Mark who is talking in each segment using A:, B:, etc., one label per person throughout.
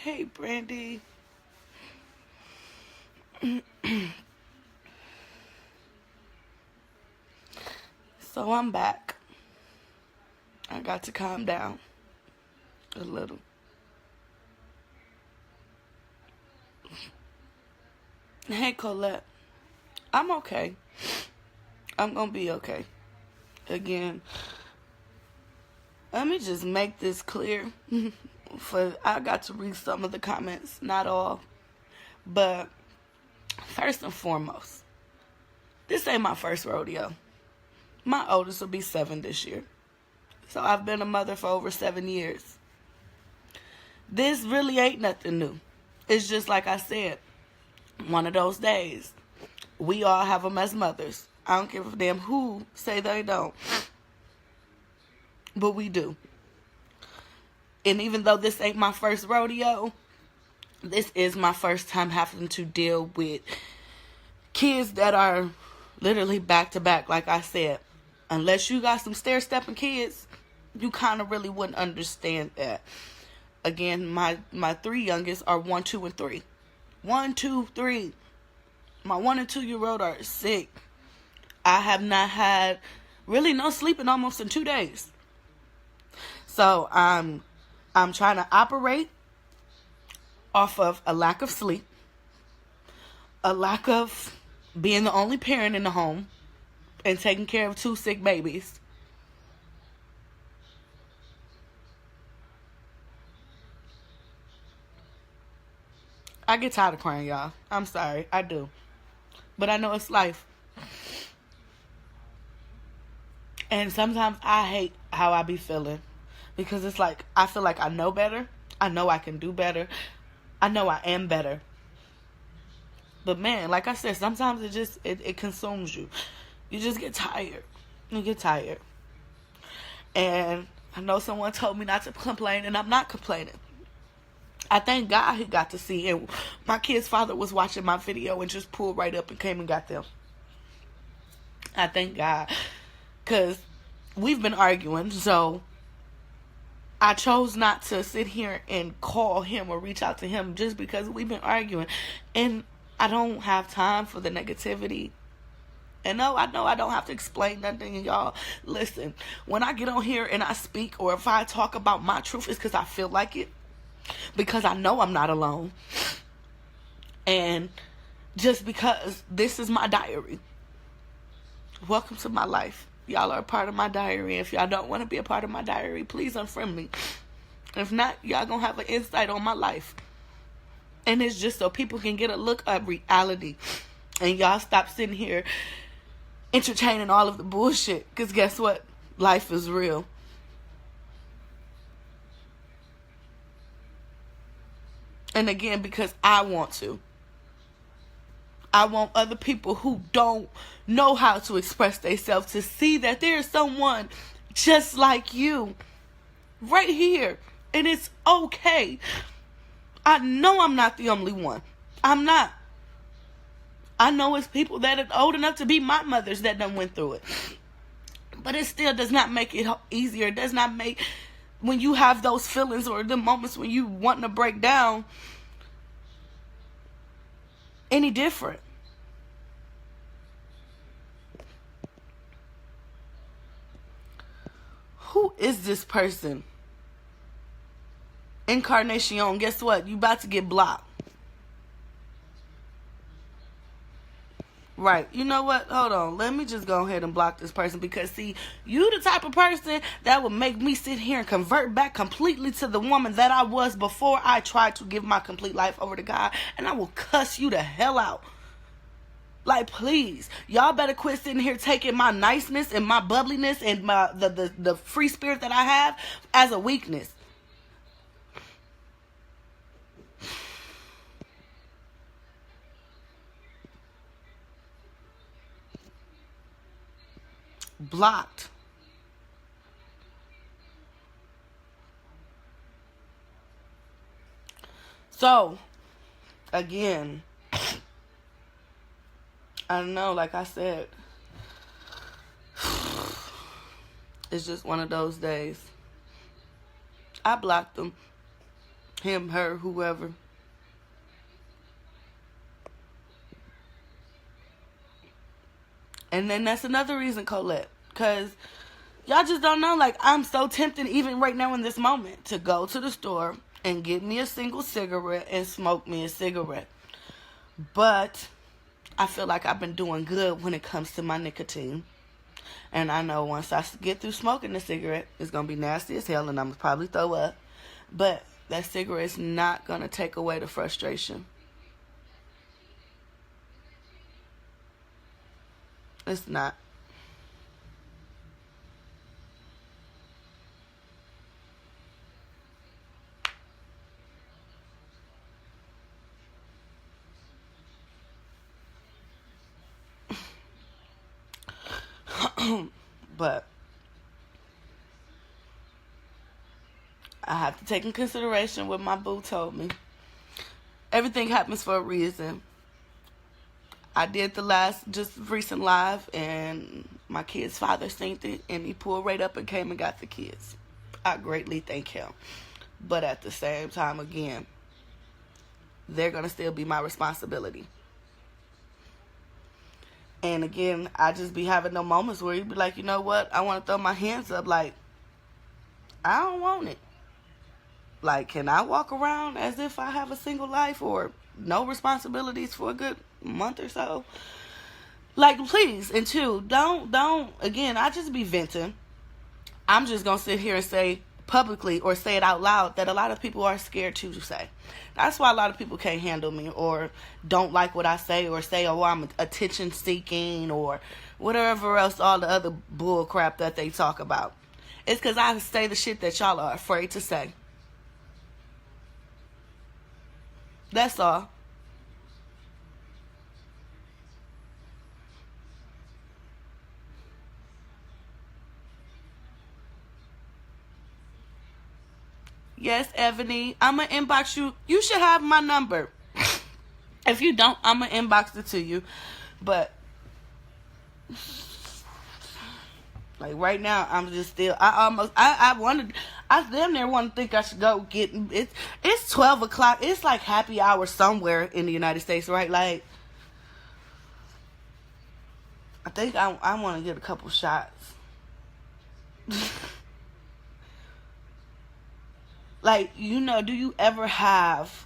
A: Hey, Brandy. So I'm back. I got to calm down a little. Hey, Colette. I'm okay. I'm gonna be okay. Again, let me just make this clear. I got to read some of the comments, not all. But first and foremost, this ain't my first rodeo. My oldest will be 7 this year. So I've been a mother for over 7 years. This really ain't nothing new. It's just like I said, one of those days. We all have them as mothers. I don't give a damn who say they don't. But we do. And even though this ain't my first rodeo, this is my first time having to deal with kids that are literally back to back, like I said. Unless you got some stair-stepping kids, you kind of really wouldn't understand that. Again, my 3 youngest are 1, 2, and 3. 1, 2, 3. My 1 and 2-year-old are sick. I have not had really no sleep in almost in 2 days. So I'm trying to operate off of a lack of sleep, a lack of being the only parent in the home, and taking care of 2 sick babies. I get tired of crying, y'all. I'm sorry. I do. But I know it's life. And sometimes I hate how I be feeling. Because it's like, I feel like I know better. I know I can do better. I know I am better. But man, like I said, sometimes it consumes you. You just get tired. You get tired. And I know someone told me not to complain, and I'm not complaining. I thank God he got to see. And my kid's father was watching my video and just pulled right up and came and got them. I thank God. Because we've been arguing, so I chose not to sit here and call him or reach out to him just because we've been arguing. And I don't have time for the negativity. And no, I know I don't have to explain nothing, y'all. Listen, when I get on here and I speak, or if I talk about my truth, it's because I feel like it. Because I know I'm not alone. And just because this is my diary. Welcome to my life. Y'all are a part of my diary. If y'all don't want to be a part of my diary, please unfriend me. If not, y'all gonna have an insight on my life. And it's just so people can get a look at reality. And y'all stop sitting here entertaining all of the bullshit. Because guess what? Life is real. And again, because I want to. I want other people who don't know how to express themselves to see that there's someone just like you right here. And it's okay. I know I'm not the only one. I'm not. I know it's people that are old enough to be my mothers that done went through it. But it still does not make it easier. It does not make, when you have those feelings or the moments when you want to break down, any different. Who is this person? Encarnacion, guess what? You about to get blocked. Right. You know what? Hold on. Let me just go ahead and block this person because, see, you the type of person that would make me sit here and convert back completely to the woman that I was before I tried to give my complete life over to God, and I will cuss you the hell out. Like, please, y'all better quit sitting here taking my niceness and my bubbliness and my the free spirit that I have as a weakness. Blocked. So, again, I don't know, like I said, it's just one of those days. I blocked them. Him, her, whoever. And then that's another reason, Colette. Because y'all just don't know. Like, I'm so tempted, even right now in this moment, to go to the store and get me a single cigarette and smoke me a cigarette. But I feel like I've been doing good when it comes to my nicotine. And I know once I get through smoking the cigarette, it's going to be nasty as hell and I'm going to probably throw up. But that cigarette is not going to take away the frustration. It's not. But I have to take in consideration what my boo told me. Everything happens for a reason. I did the just recent live, and my kid's father seen it, and he pulled right up and came and got the kids. I greatly thank him. But at the same time, again, they're going to still be my responsibility. And again, I just be having no moments where you be like, you know what? I want to throw my hands up like, I don't want it. Like, can I walk around as if I have a single life or no responsibilities for a good month or so? Like, please. And two, don't, again, I just be venting. I'm just going to sit here and say publicly or say it out loud that a lot of people are scared to say. That's why a lot of people can't handle me or don't like what I say or say, oh, I'm attention seeking or whatever else, all the other bull crap that they talk about. It's because I say the shit that y'all are afraid to say. That's all. Yes, Ebony, I'm going to inbox you. You should have my number. If you don't, I'm going to inbox it to you. But, like, right now, I'm just still, I damn near want to think I should go get, it's 12 o'clock. It's like happy hour somewhere in the United States, right? Like, I think I want to get a couple shots. Like, you know, do you ever have,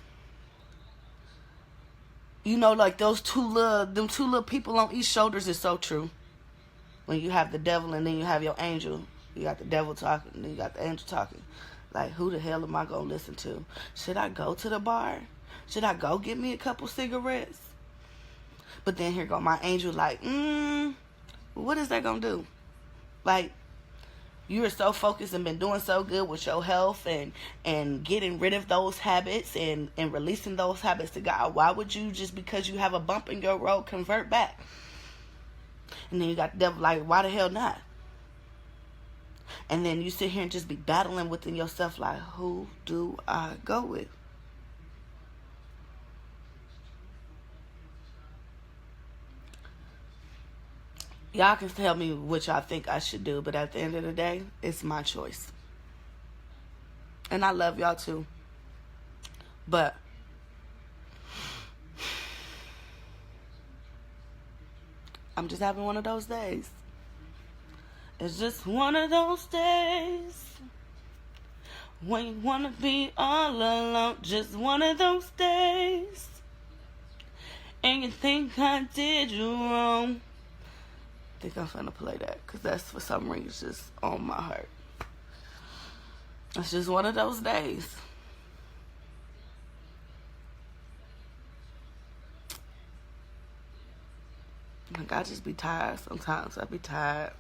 A: you know, like them two little people on each shoulders is so true. When you have the devil and then you have your angel. You got the devil talking and then you got the angel talking. Like, who the hell am I going to listen to? Should I go to the bar? Should I go get me a couple cigarettes? But then here go my angel like, what is that going to do? Like, you are so focused and been doing so good with your health and getting rid of those habits and releasing those habits to God. Why would you, just because you have a bump in your road, convert back? And then you got the devil like, why the hell not? And then you sit here and just be battling within yourself like, who do I go with? Y'all can tell me what y'all think I should do, but at the end of the day, it's my choice. And I love y'all too. But I'm just having one of those days. It's just one of those days when you want to be all alone. Just one of those days. And you think I did you wrong. I think I'm finna play that because that's for some reason just on my heart. It's just one of those days. Like, I just be tired sometimes. I be tired.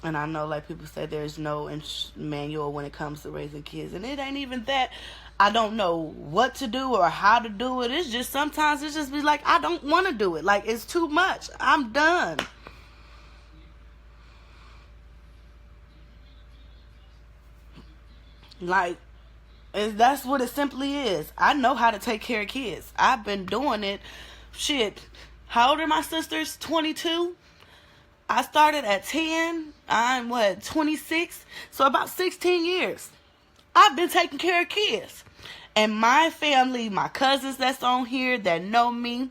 A: And I know, like, people say there's no manual when it comes to raising kids. And it ain't even that I don't know what to do or how to do it. It's just sometimes it's just be like, I don't want to do it. Like, it's too much. I'm done. Like, that's what it simply is. I know how to take care of kids. I've been doing it. Shit. How old are my sisters? 22? I started at 10. I'm 26? So about 16 years. I've been taking care of kids. And my family, my cousins that's on here that know me,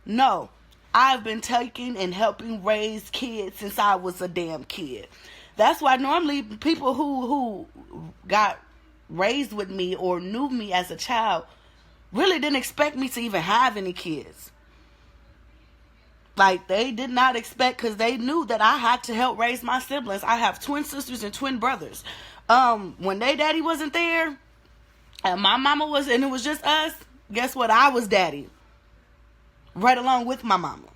A: know I've been taking and helping raise kids since I was a damn kid. That's why normally people who got raised with me or knew me as a child really didn't expect me to even have any kids. Like, they did not expect, because they knew that I had to help raise my siblings. I have twin sisters and twin brothers. When their daddy wasn't there, and my mama was, and it was just us, guess what? I was daddy. Right along with my mama.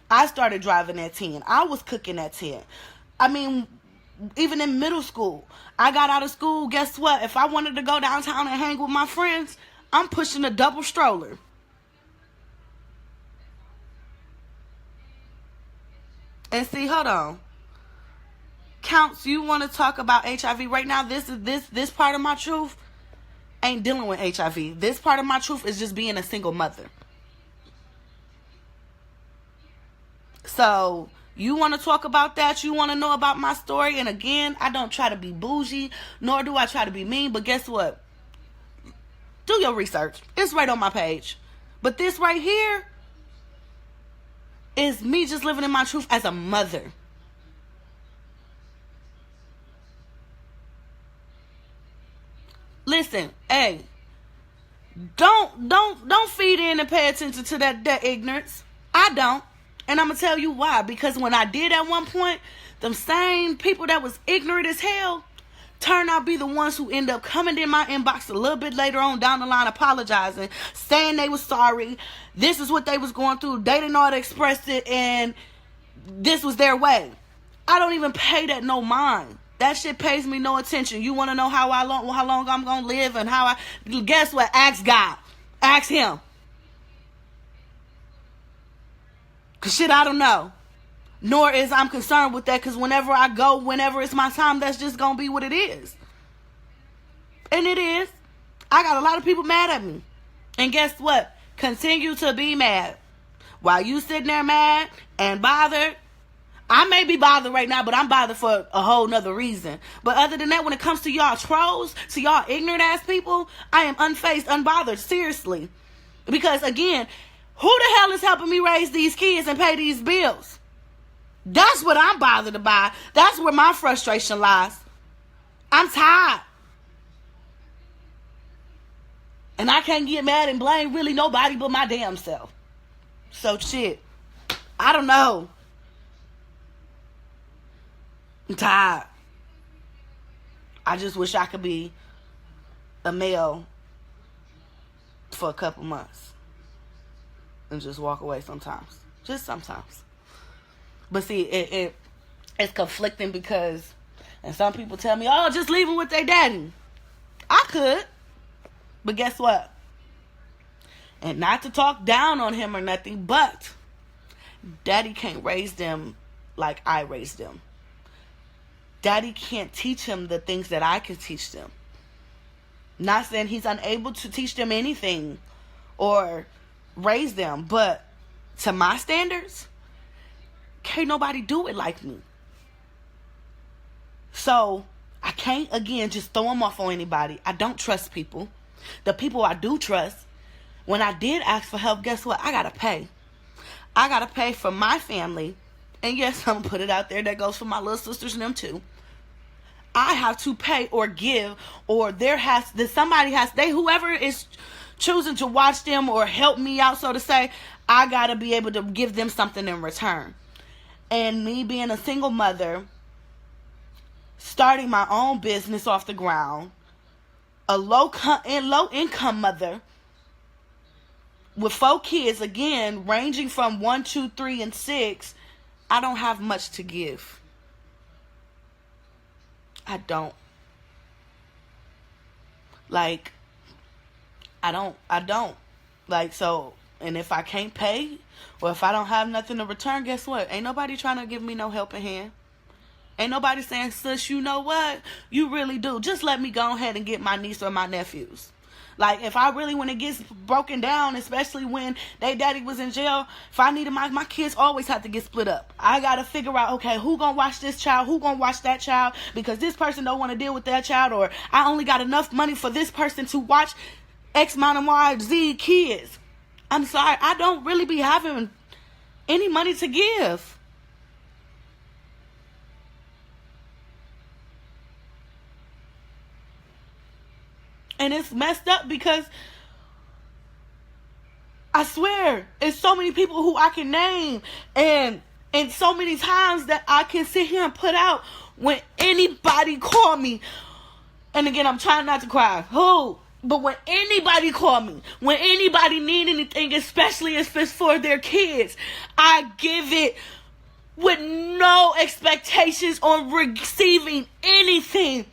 A: I started driving at 10. I was cooking at 10. I mean, even in middle school, I got out of school, guess what? If I wanted to go downtown and hang with my friends, I'm pushing a double stroller. And see, hold on. Counts, you want to talk about HIV right now? This part of my truth ain't dealing with HIV. This part of my truth is just being a single mother. So, you want to talk about that? You want to know about my story? And again, I don't try to be bougie, nor do I try to be mean. But guess what? Do your research. It's right on my page. But this right here is me just living in my truth as a mother. Listen, hey, don't feed in and pay attention to that ignorance. I don't. And I'm going to tell you why. Because when I did at one point, them same people that was ignorant as hell turned out to be the ones who end up coming in my inbox a little bit later on down the line, apologizing, saying they was sorry. This is what they was going through. They didn't know how to express it, and this was their way. I don't even pay that no mind. That shit pays me no attention. You want to know how long I'm going to live and how I... Guess what? Ask God. Ask him. Because shit, I don't know. Nor is I'm concerned with that, because whenever I go, whenever it's my time, that's just going to be what it is. And it is. I got a lot of people mad at me. And guess what? Continue to be mad. While you sitting there mad and bothered, I may be bothered right now, but I'm bothered for a whole nother reason. But other than that, when it comes to y'all trolls, to y'all ignorant ass people, I am unfazed, unbothered, seriously. Because again, who the hell is helping me raise these kids and pay these bills? That's what I'm bothered about. That's where my frustration lies. I'm tired. And I can't get mad and blame really nobody but my damn self. So shit, I don't know. I'm tired. I just wish I could be a male for a couple months and just walk away sometimes. Just sometimes. But see, it's conflicting because, and some people tell me, oh, just leave them with their daddy. I could. But guess what? And not to talk down on him or nothing, but daddy can't raise them like I raised them. Daddy can't teach him the things that I can teach them. Not saying he's unable to teach them anything or raise them, but to my standards, can't nobody do it like me. So I can't, again, just throw them off on anybody. I don't trust people. The people I do trust, when I did ask for help, guess what? I got to pay. I got to pay for my family. And yes, I'm going to put it out there. That goes for my little sisters and them too. I have to pay or give, or whoever is choosing to watch them or help me out, so to say, I got to be able to give them something in return. And me being a single mother, starting my own business off the ground, a low income mother with 4 kids, again, ranging from 1, 2, 3, and 6, I don't have much to give. I don't. Like, I don't. Like, so, and if I can't pay, or if I don't have nothing to return, guess what? Ain't nobody trying to give me no helping hand. Ain't nobody saying, sis, you know what? You really do. Just let me go ahead and get my niece or my nephews. Like, if I really, when it gets broken down, especially when they daddy was in jail, if I needed my kids always have to get split up. I got to figure out, okay, who gonna watch this child? Who gonna watch that child? Because this person don't want to deal with that child, or I only got enough money for this person to watch X amount of Y, Z kids. I'm sorry, I don't really be having any money to give. And it's messed up because I swear, it's so many people who I can name, and so many times that I can sit here and put out when anybody call me. And again, I'm trying not to cry. But when anybody call me, when anybody need anything, especially if it's for their kids, I give it with no expectations on receiving anything.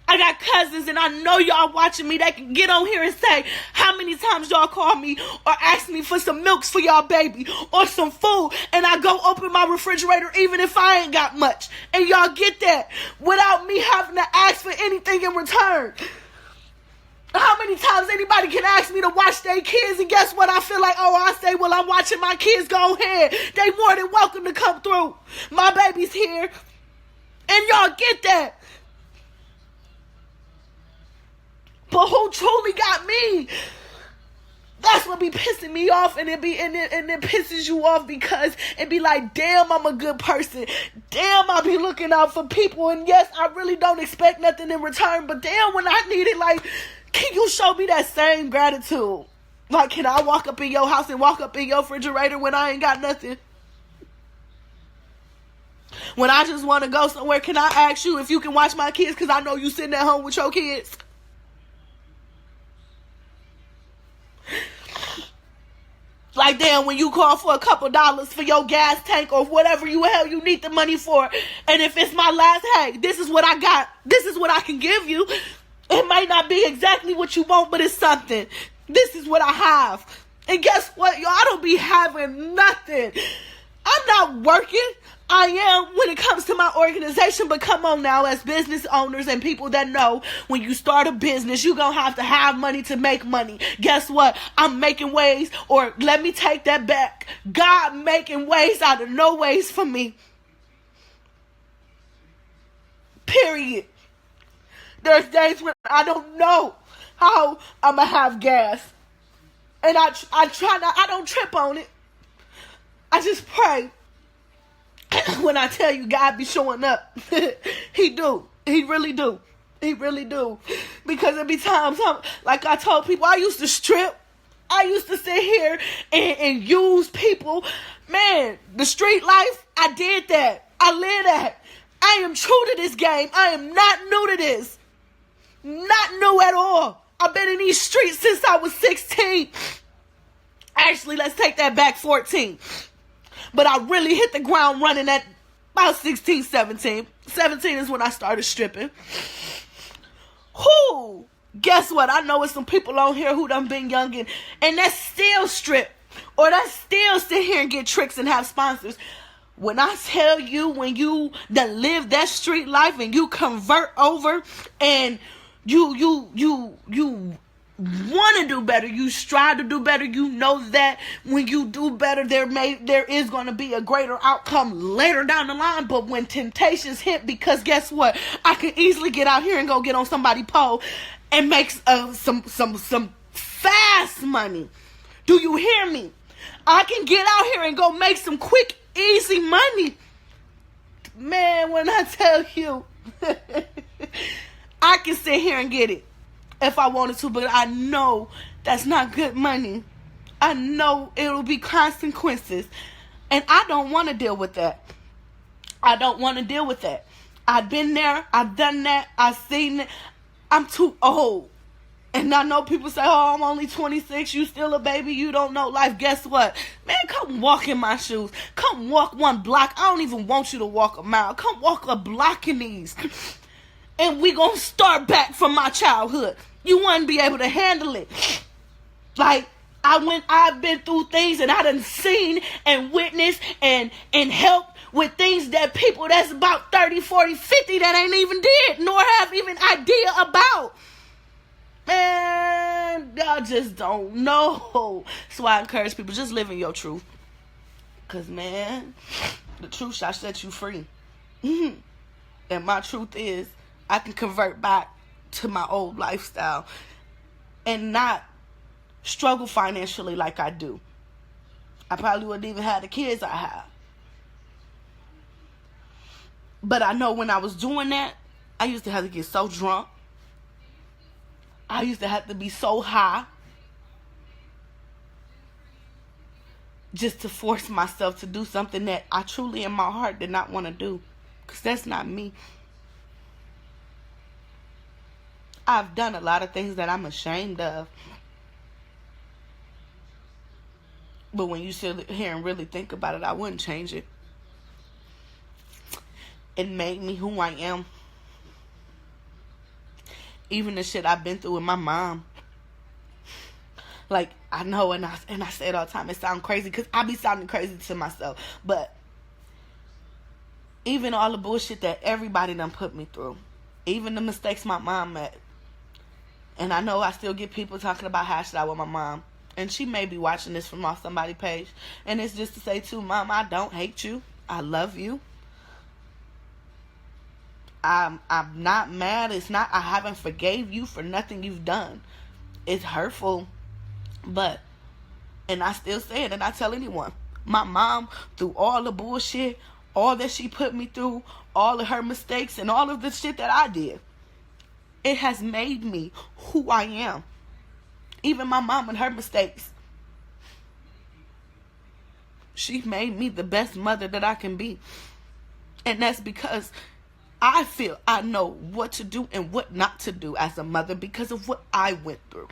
A: I got cousins, and I know y'all watching me that can get on here and say how many times y'all call me or ask me for some milks for y'all baby or some food, and I go open my refrigerator even if I ain't got much, and y'all get that without me having to ask for anything in return. How many times anybody can ask me to watch their kids, and guess what? I feel like, I say, well, I'm watching my kids, go ahead. They more than welcome to come through. My baby's here, and y'all get that. But who truly got me? That's what be pissing me off, and it pisses you off because it be like, damn, I'm a good person. Damn, I be looking out for people, and yes, I really don't expect nothing in return, but damn, when I need it, like, can you show me that same gratitude? Like, can I walk up in your house and walk up in your refrigerator when I ain't got nothing? When I just want to go somewhere, can I ask you if you can watch my kids because I know you sitting at home with your kids? Like, damn, when you call for a couple dollars for your gas tank or whatever you need the money for, and if it's my last, hey, this is what I got. This is what I can give you. It might not be exactly what you want, but it's something. This is what I have. And guess what, y'all? I don't be having nothing. I'm not working. I am when it comes to my organization, but come on now, as business owners and people that know when you start a business, you're going to have money to make money. Guess what? I'm making ways, or let me take that back. God making ways out of no ways for me. Period. There's days when I don't know how I'm going to have gas. And I try not, I don't trip on it. I just pray. When I tell you God be showing up, he do. He really do. He really do. Because there be times, like I told people, I used to strip. I used to sit here and use people. Man, the street life, I did that. I lived that. I am true to this game. I am not new to this. Not new at all. I've been in these streets since I was 16. Actually, let's take that back, 14. But I really hit the ground running at about 16, 17. 17 is when I started stripping. Whoo! Guess what? I know it's some people on here who done been young and that still strip. Or that still sit here and get tricks and have sponsors. When I tell you, when you done live that street life and you convert over and you want to do better, you strive to do better, you know that when you do better, there is going to be a greater outcome later down the line. But when temptations hit, because guess what, I can easily get out here and go get on somebody's pole and make some fast money. Do you hear me? I can get out here and go make some quick, easy money. Man, when I tell you, I can sit here and get it if I wanted to, but I know that's not good money. I know it'll be consequences. And I don't want to deal with that. I don't want to deal with that. I've been there. I've done that. I've seen it. I'm too old. And I know people say, oh, I'm only 26. You still a baby. You don't know life. Guess what? Man, come walk in my shoes. Come walk one block. I don't even want you to walk a mile. Come walk a block in these. And we gonna start back from my childhood. You wouldn't be able to handle it. Like, I've been through things and I done seen and witnessed and helped with things that people that's about 30, 40, 50 that ain't even did, nor have even idea about. Man, man, y'all just don't know. So I encourage people, just live in your truth. Because, man, the truth shall set you free. And my truth is, I can convert back to my old lifestyle and not struggle financially like I do. I probably wouldn't even have the kids I have. But I know when I was doing that, I used to have to get so drunk. I used to have to be so high just to force myself to do something that I truly in my heart did not want to do. Because that's not me. I've done a lot of things that I'm ashamed of. But when you sit here and really think about it, I wouldn't change it. It made me who I am. Even the shit I've been through with my mom. Like, I know, and I say it all the time, it sounds crazy, because I be sounding crazy to myself. But even all the bullshit that everybody done put me through, even the mistakes my mom made, and I know I still get people talking about how shit I with my mom, and she may be watching this from off somebody's page, and it's just to say too, Mom, I don't hate you. I love you. I'm not mad. It's not, I haven't forgave you for nothing you've done. It's hurtful, but, and I still say it, and I tell anyone, my mom, through all the bullshit, all that she put me through, all of her mistakes, and all of the shit that I did, it has made me who I am. Even my mom and her mistakes, she made me the best mother that I can be. And that's because I feel I know what to do and what not to do as a mother because of what I went through.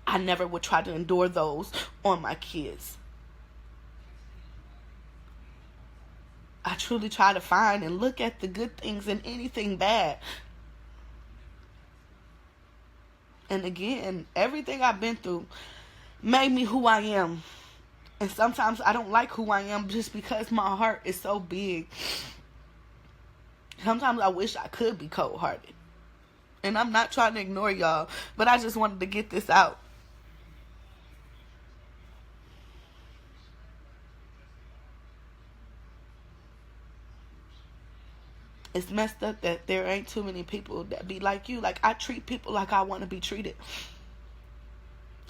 A: I never would try to endure those on my kids. I truly try to find and look at the good things in anything bad. And again, everything I've been through made me who I am. And sometimes I don't like who I am just because my heart is so big. Sometimes I wish I could be cold-hearted. And I'm not trying to ignore y'all, but I just wanted to get this out. It's messed up that there ain't too many people that be like you. Like, I treat people like I want to be treated.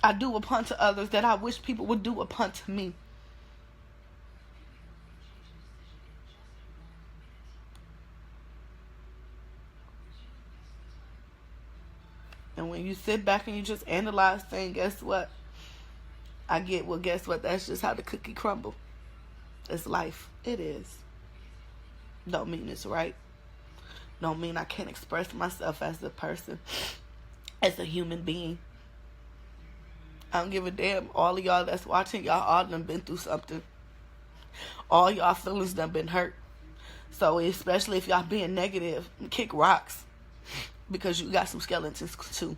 A: I do upon to others that I wish people would do upon to me. And when you sit back and you just analyze things, guess what? Guess what? That's just how the cookie crumble. It's life. It is. Don't mean it's right. Don't mean I can't express myself as a person, as a human being. I don't give a damn. All of y'all that's watching, y'all all done been through something. All y'all feelings done been hurt. So especially if y'all being negative, kick rocks. Because you got some skeletons too.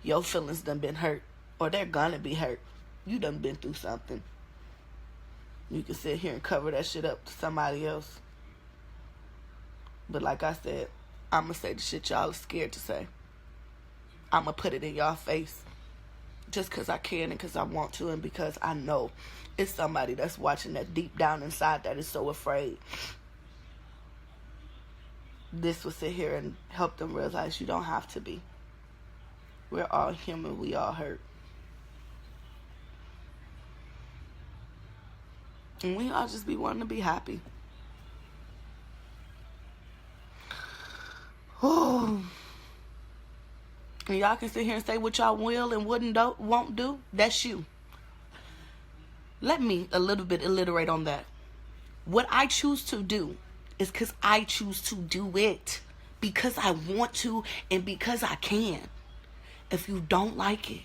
A: Your feelings done been hurt. Or they're gonna be hurt. You done been through something. You can sit here and cover that shit up to somebody else. But like I said, I'm going to say the shit y'all are scared to say. I'm going to put it in y'all face. Just because I can and because I want to and because I know it's somebody that's watching that deep down inside that is so afraid. This will sit here and help them realize you don't have to be. We're all human. We all hurt. And we all just be wanting to be happy. Oh. And y'all can sit here and say what y'all will and won't do. That's you. Let me a little bit alliterate on that. What I choose to do is because I choose to do it. Because I want to and because I can. If you don't like it,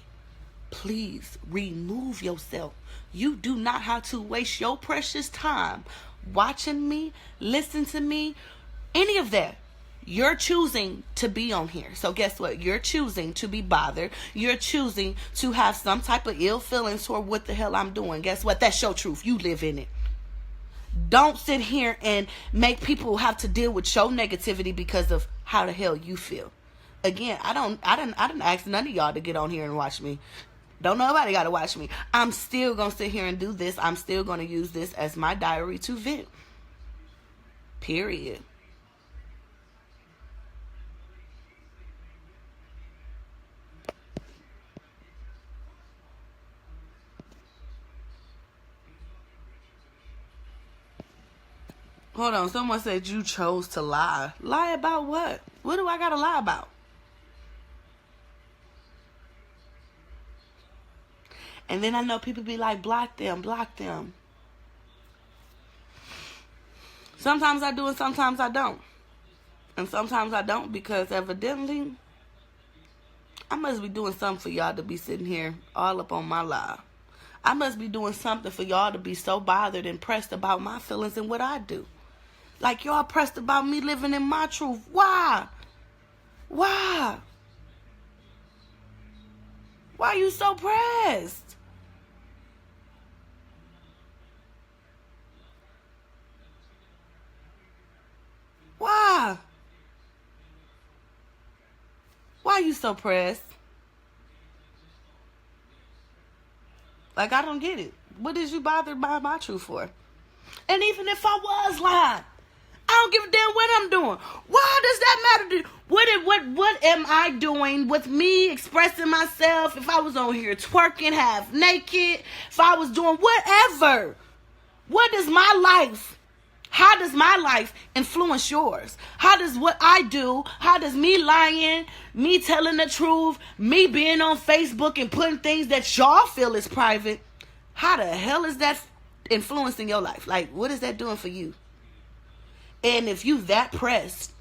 A: please remove yourself. You do not have to waste your precious time watching me, listen to me, any of that. You're choosing to be on here. So guess what? You're choosing to be bothered. You're choosing to have some type of ill feelings toward what the hell I'm doing. Guess what? That's your truth. You live in it. Don't sit here and make people have to deal with your negativity because of how the hell you feel. Again, I didn't ask none of y'all to get on here and watch me. Don't nobody got to watch me. I'm still going to sit here and do this. I'm still going to use this as my diary to vent. Period. Hold on. Someone said you chose to lie. Lie about what? What do I got to lie about? And then I know people be like, block them, block them. Sometimes I do and sometimes I don't. And sometimes I don't because evidently I must be doing something for y'all to be sitting here all up on my live. I must be doing something for y'all to be so bothered and pressed about my feelings and what I do. Like y'all pressed about me living in my truth. Why? Why? Why are you so pressed? Why? Why are you so pressed? Like, I don't get it. What is you bothered by my truth for? And even if I was lying, I don't give a damn what I'm doing. Why does that matter to you? What am I doing with me expressing myself? If I was on here twerking half naked, if I was doing whatever, what does my life, how does my life influence yours? How does what I do, how does me lying, me telling the truth, me being on Facebook and putting things that y'all feel is private, how the hell is that influencing your life? Like, what is that doing for you? And if you that pressed,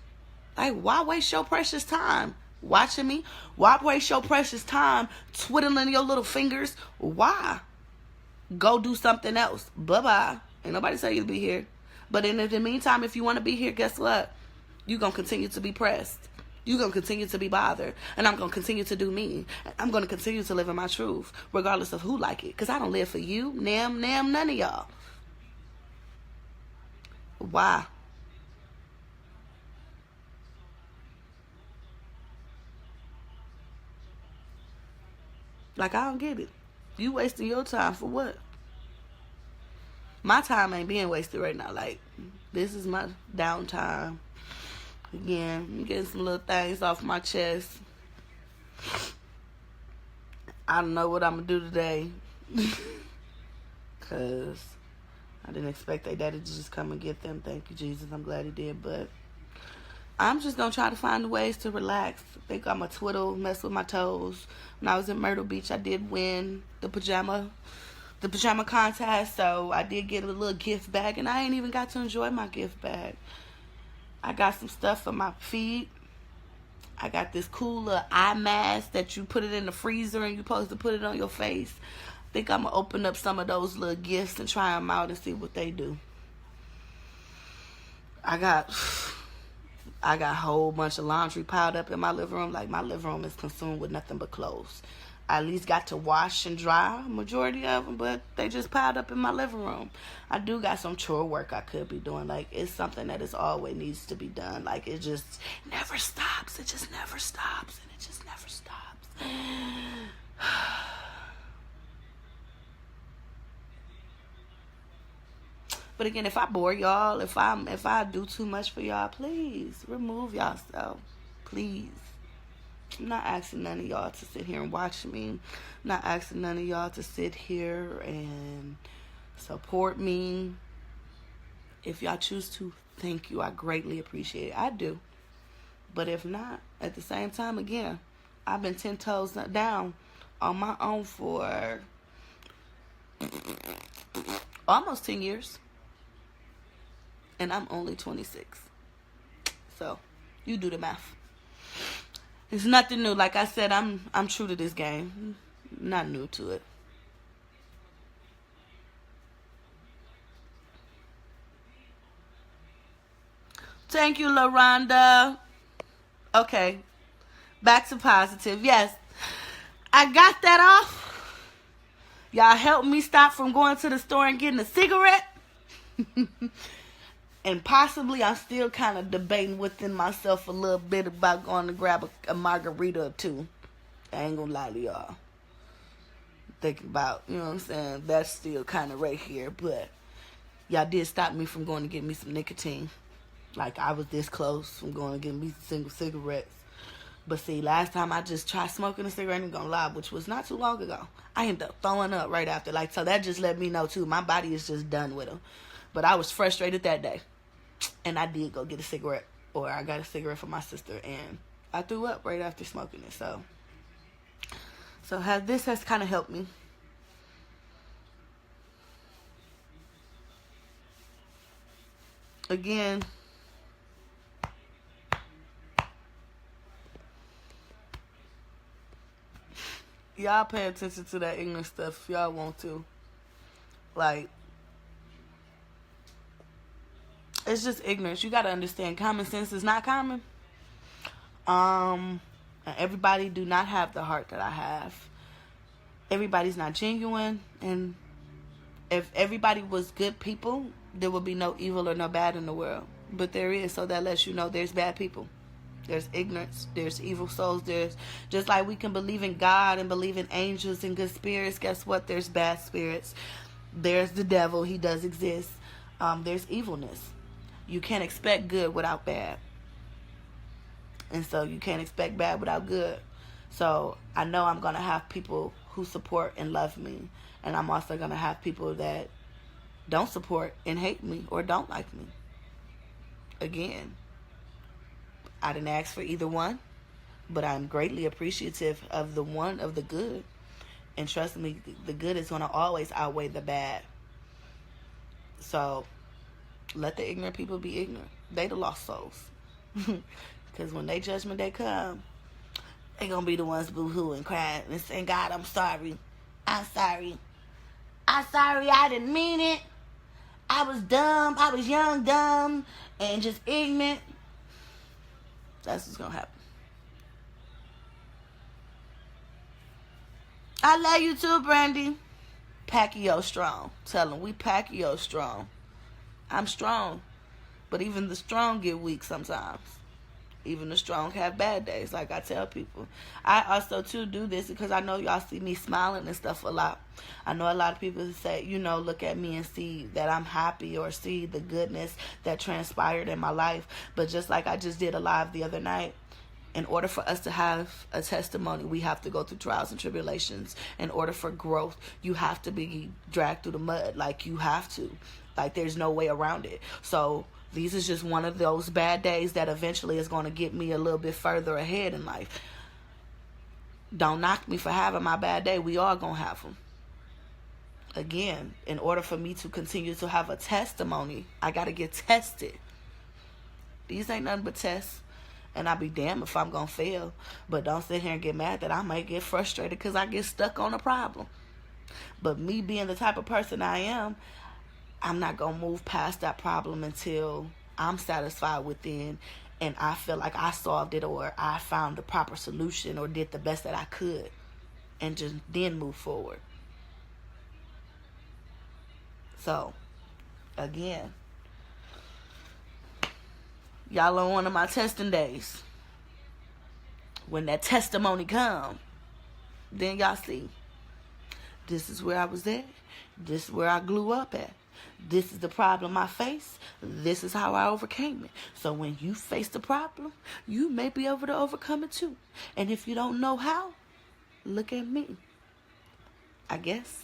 A: like, why waste your precious time watching me? Why waste your precious time twiddling your little fingers? Why? Go do something else. Bye-bye. Ain't nobody tell you to be here. But in the meantime, if you want to be here, guess what? You're going to continue to be pressed. You're going to continue to be bothered. And I'm going to continue to do me. I'm going to continue to live in my truth, regardless of who like it. Because I don't live for you, none of y'all. Why? Like, I don't get it. You wasting your time for what? My time ain't being wasted right now. Like, this is my downtime. Again, I'm getting some little things off my chest. I don't know what I'm going to do today. Because I didn't expect their daddy to just come and get them. Thank you, Jesus. I'm glad he did. But I'm just going to try to find ways to relax. I think I'm going to twiddle, mess with my toes. When I was in Myrtle Beach, I did win the pajama contest. So I did get a little gift bag. And I ain't even got to enjoy my gift bag. I got some stuff for my feet. I got this cool little eye mask that you put it in the freezer and you're supposed to put it on your face. I think I'm going to open up some of those little gifts and try them out and see what they do. I got a whole bunch of laundry piled up in my living room. Like, my living room is consumed with nothing but clothes. I at least got to wash and dry majority of them, but they just piled up in my living room. I do got some chore work I could be doing. Like, it's something that is always needs to be done. Like, it just never stops. It just never stops. And it just never stops. But again, if I bore y'all, if I do too much for y'all, please remove yourself. Please. I'm not asking none of y'all to sit here and watch me. I'm not asking none of y'all to sit here and support me. If y'all choose to, thank you. I greatly appreciate it. I do. But if not, at the same time, again, I've been 10 toes down on my own for almost 10 years. And I'm only 26. So, you do the math. It's nothing new. Like I said, I'm true to this game. Not new to it. Thank you, LaRonda. Okay. Back to positive. Yes. I got that off. Y'all helped me stop from going to the store and getting a cigarette. And possibly I'm still kind of debating within myself a little bit about going to grab a margarita or two. I ain't gonna lie to y'all. Thinking about, you know what I'm saying? That's still kind of right here. But y'all did stop me from going to get me some nicotine. Like, I was this close from going to get me single cigarettes. But see, last time I just tried smoking a cigarette, I ain't gonna lie, which was not too long ago. I ended up throwing up right after. Like, so that just let me know, too, my body is just done with them. But I was frustrated that day. And I did go get a cigarette. Or I got a cigarette for my sister. And I threw up right after smoking it. So this has kind of helped me. Again, y'all pay attention to that ignorant stuff if y'all want to. Like, it's just ignorance. You gotta understand, common sense is not common. Everybody do not have the heart that I have. Everybody's not genuine, and if everybody was good people, there would be no evil or no bad in the world. But there is, so that lets you know there's bad people. There's ignorance. There's evil souls. There's, just like we can believe in God and believe in angels and good spirits, guess what? There's bad spirits. There's the devil. He does exist. There's evilness. You can't expect good without bad. And so you can't expect bad without good. So I know I'm going to have people who support and love me. And I'm also going to have people that don't support and hate me or don't like me. Again, I didn't ask for either one, but I'm greatly appreciative of the good. And trust me, the good is going to always outweigh the bad. So let the ignorant people be ignorant. They the lost souls. Because when they judgment day come, they going to be the ones boo-hooing, crying, and saying, God, I'm sorry. I'm sorry. I'm sorry, I didn't mean it. I was dumb. I was young, dumb, and just ignorant. That's what's going to happen. I love you too, Brandy. Pacquiao strong. Tell them we Pacquiao strong. I'm strong. But even the strong get weak sometimes. Even the strong have bad days, like I tell people. I also, too, do this because I know y'all see me smiling and stuff a lot. I know a lot of people say, look at me and see that I'm happy or see the goodness that transpired in my life. But just like I just did a live the other night, in order for us to have a testimony, we have to go through trials and tribulations. In order for growth, you have to be dragged through the mud. Like, you have to. Like, there's no way around it. So these is just one of those bad days that eventually is going to get me a little bit further ahead in life. Don't knock me for having my bad day. We all going to have them. Again, in order for me to continue to have a testimony, I got to get tested. These ain't nothing but tests. And I'll be damned if I'm going to fail. But don't sit here and get mad that I might get frustrated because I get stuck on a problem. But me being the type of person I am, I'm not going to move past that problem until I'm satisfied within and I feel like I solved it or I found the proper solution or did the best that I could and just then move forward. So, again, y'all on one of my testing days. When that testimony come, then y'all see, this is where I was at. This is where I grew up at. This is the problem I face. This is how I overcame it. So when you face the problem, you may be able to overcome it too. And if you don't know how, look at me. I guess.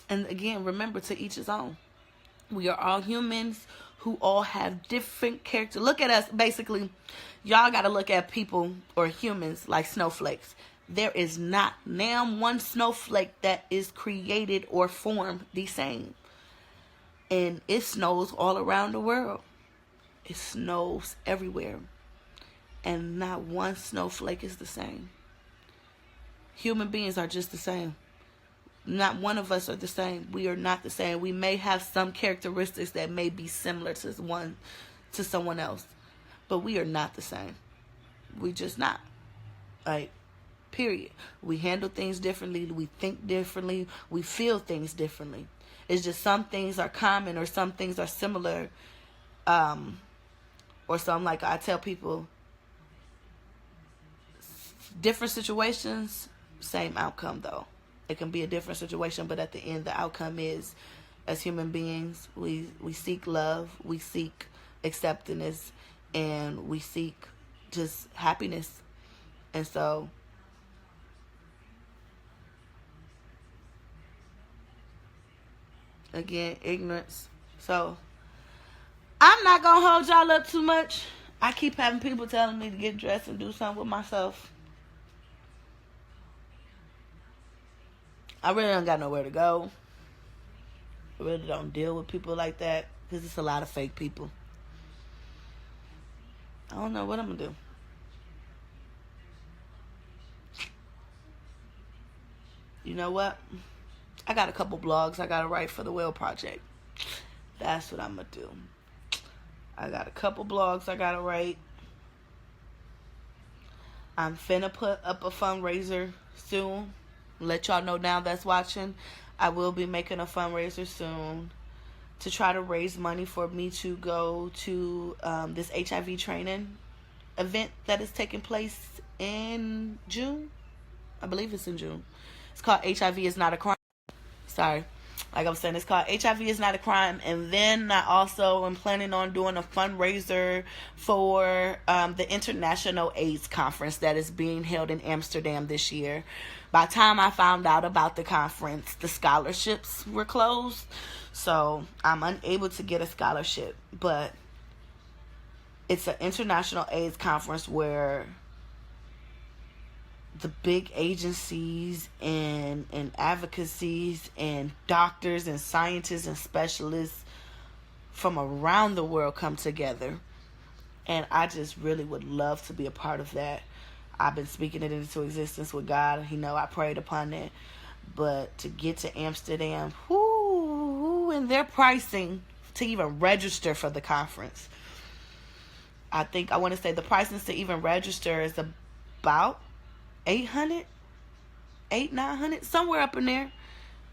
A: And again, remember, to each his own. We are all humans who all have different characters. Look at us, basically. Y'all got to look at people or humans like snowflakes. There is not now one snowflake that is created or formed the same. And it snows all around the world. It snows everywhere. And not one snowflake is the same. Human beings are just the same. Not one of us are the same. We are not the same. We may have some characteristics that may be similar to someone else, but we are not the same. We just not. Like, period. We handle things differently. We think differently. We feel things differently. It's just some things are common or some things are similar. Or some, like I tell people, different situations, same outcome though. It can be a different situation, but at the end, the outcome is, as human beings, we seek love, we seek acceptance, and we seek just happiness. And so, again, ignorance. So, I'm not going to hold y'all up too much. I keep having people telling me to get dressed and do something with myself. I really don't got nowhere to go. I really don't deal with people like that because it's a lot of fake people. I don't know what I'm going to do. You know what? I got a couple blogs I got to write for the Well Project. That's what I'm going to do. I got a couple blogs I got to write. I'm finna put up a fundraiser soon. Let y'all know now that's watching. I will be making a fundraiser soon to try to raise money for me to go to this HIV training event that is taking place in June. I believe it's in June. It's called HIV is Not a Crime. Sorry. Like I was saying, it's called HIV is Not a Crime. And then I also am planning on doing a fundraiser for the International AIDS Conference that is being held in Amsterdam this year. By the time I found out about the conference, the scholarships were closed. So I'm unable to get a scholarship. But it's an international AIDS conference where the big agencies and advocacies and doctors and scientists and specialists from around the world come together. And I just really would love to be a part of that. I've been speaking it into existence with God. You know, I prayed upon it. But to get to Amsterdam, and their pricing to even register for the conference. I want to say the prices to even register is about $800, $900, somewhere up in there.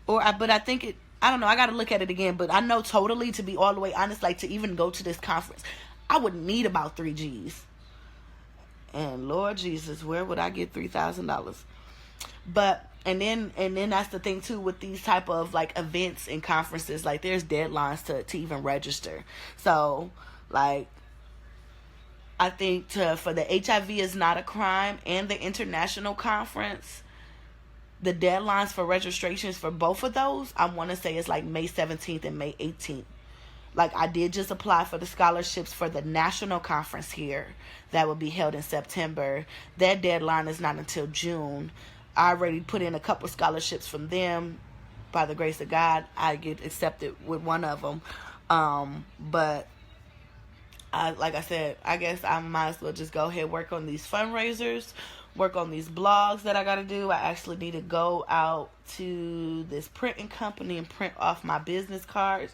A: But I think I don't know, I got to look at it again. But I know totally, to be all the way honest, like to even go to this conference, I would need about 3 G's. And Lord Jesus, where would I get $3,000? But, and then that's the thing too with these type of like events and conferences, like there's deadlines to even register. So like, I think for the HIV is Not a Crime and the international conference, the deadlines for registrations for both of those, I want to say it's like May 17th and May 18th. Like I did just apply for the scholarships for the national conference here that will be held in September. That deadline is not until June. I already put in a couple scholarships from them. By the grace of God, I get accepted with one of them. But like I said, I guess I might as well just go ahead and work on these fundraisers, work on these blogs that I got to do. I actually need to go out to this printing company and print off my business cards,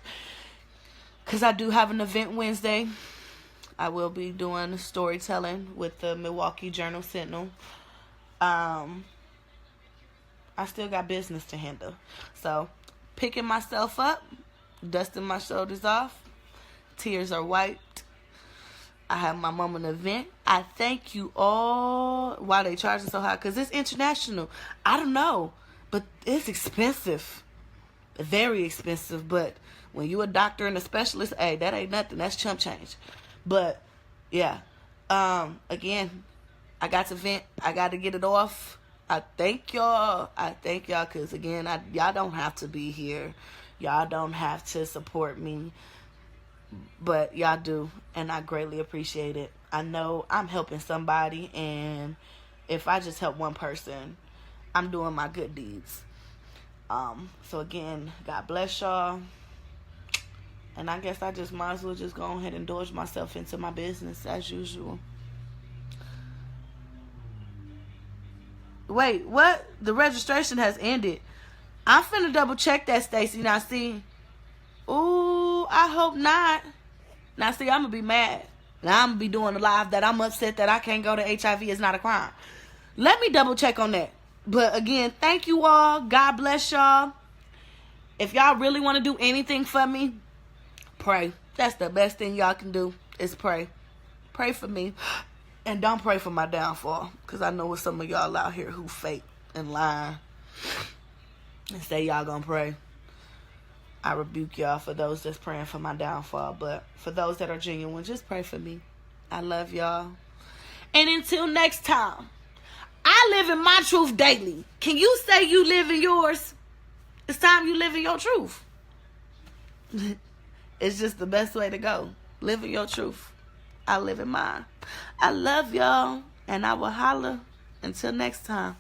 A: because I do have an event Wednesday. I will be doing storytelling with the Milwaukee Journal-Sentinel. I still got business to handle. So, picking myself up, dusting my shoulders off, tears are wiped. I have my moment event. I thank you all. Why they charging so high? Because it's international. I don't know. But it's expensive. Very expensive. But when you a doctor and a specialist, hey, that ain't nothing. That's chump change. But, yeah. Again, I got to vent. I got to get it off. I thank y'all. Because, again, y'all don't have to be here. Y'all don't have to support me. But y'all do, and I greatly appreciate it. I know I'm helping somebody, and if I just help one person, I'm doing my good deeds. So again, God bless y'all. And I guess I just might as well just go ahead and indulge myself into my business as usual. Wait, what? The registration has ended. I'm finna double check that, Stacy. Now see. Ooh, I hope not. Now, see, I'm going to be mad. Now, I'm going to be doing a live that I'm upset that I can't go to HIV is Not a Crime. Let me double check on that. But again, thank you all. God bless y'all. If y'all really want to do anything for me, pray. That's the best thing y'all can do is pray. Pray for me. And don't pray for my downfall. Because I know with some of y'all out here who fake and lie and say y'all gonna pray. I rebuke y'all for those that's praying for my downfall. But for those that are genuine, just pray for me. I love y'all. And until next time, I live in my truth daily. Can you say you live in yours? It's time you live in your truth. It's just the best way to go. Live in your truth. I live in mine. I love y'all. And I will holler until next time.